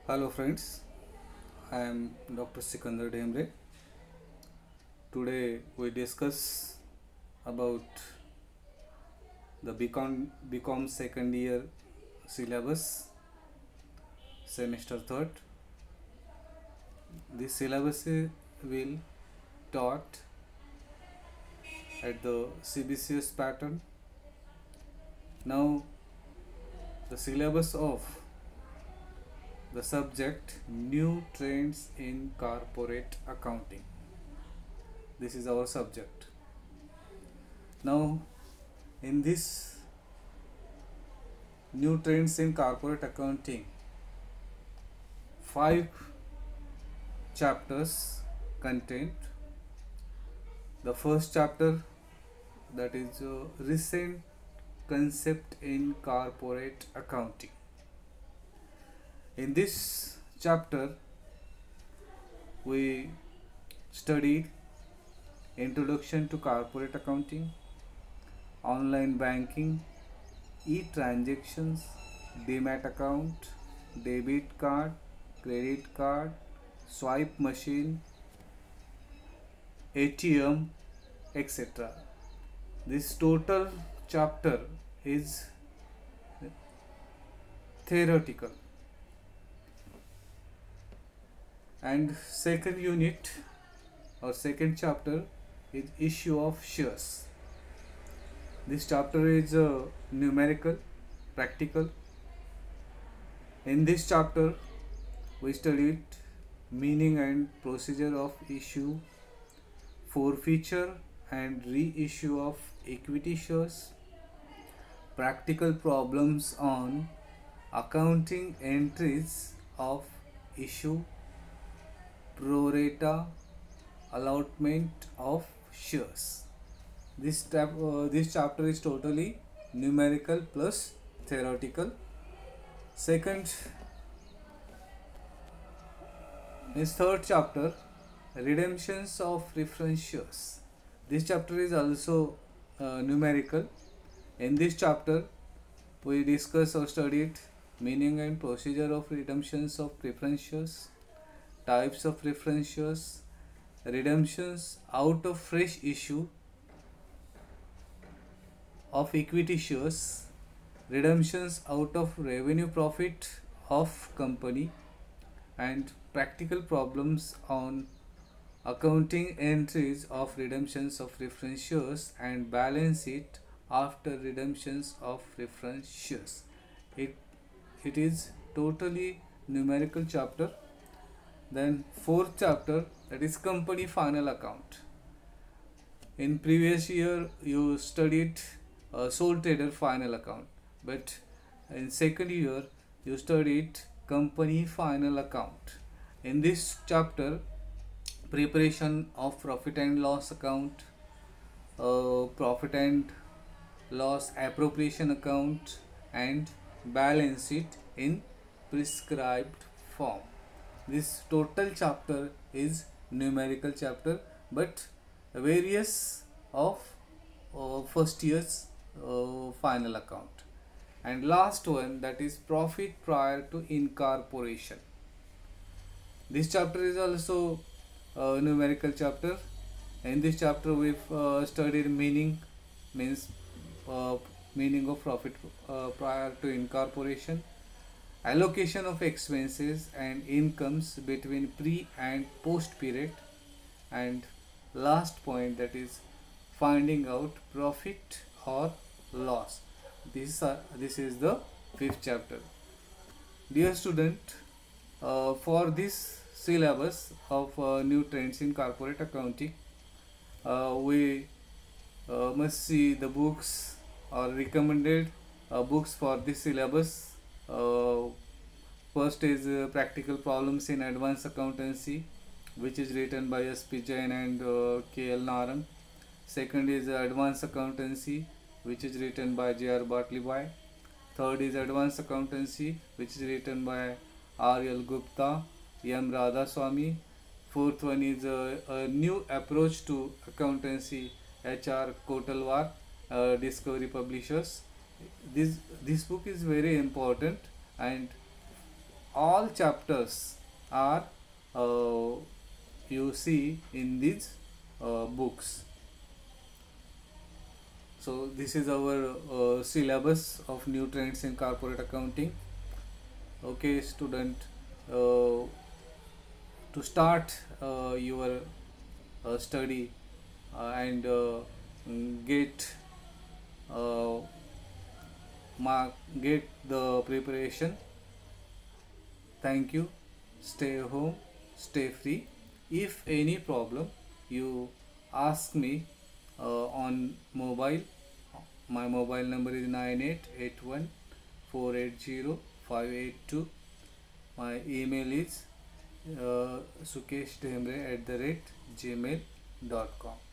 Hello friends, I am Dr. Sikandar Demre. Today we discuss about the BCom second year syllabus, semester third. This syllabus will taught at the CBCS pattern. Now the syllabus of the subject new trends in corporate accounting. This is our subject. Now in this new trends in corporate accounting, 5 chapters contained. The first chapter, that is recent concept in corporate accounting. In this chapter we studied introduction to corporate accounting, online banking, e-transactions, demat account, debit card, credit card, swipe machine, ATM, etc. This total chapter is theoretical, and second unit or second chapter is issue of shares. This chapter is numerical, practical. In this chapter we studied meaning and procedure of issue, forfeiture and reissue of equity shares, practical problems on accounting entries of issue, pro rata allotment of shares. This chapter is totally numerical plus theoretical. Second is third chapter, redemptions of preference shares. This chapter is also numerical. In this chapter we discuss or studied meaning and procedure of redemptions of preference shares, types of preference shares, redemptions out of fresh issue of equity shares, redemptions out of revenue profit of company, and practical problems on accounting entries of redemptions of preference shares and balance sheet after redemptions of preference shares. It is totally numerical chapter. Then fourth chapter, that is company final account. In previous year you studied sole trader final account, but in second year you studied company final account. In this chapter, preparation of profit and loss account, profit and loss appropriation account, and balance sheet in prescribed form. This total chapter is numerical chapter, but various of first year's final account. And last one, that is profit prior to incorporation. This chapter is also a numerical chapter. In this chapter we've studied meaning, means meaning of profit prior to incorporation, allocation of expenses and incomes between pre and post period, and last point, that is finding out profit or loss. This is the fifth chapter. Dear student, for this syllabus of new trends in corporate accounting, we must see the books or recommended books for this syllabus. First is practical problems in advanced accountancy, which is written by S.P. Jain and K.L. Narang. Second is advanced accountancy, which is written by J.R. Bartley Boy. Third is advanced accountancy, which is written by R.L. Gupta, M. Radhaswamy. Fourth one is a new approach to accountancy, H.R. Kotalwar, Discovery Publishers. This book is very important, and all chapters are you see in these books. So this is our syllabus of new trends in corporate accounting. Okay, student, to start your study and get uh, get the preparation. Thank you. Stay home, stay free. If any problem, you ask me on mobile. My mobile number is 9881480582. My email is sukeshdhemre@gmail.com.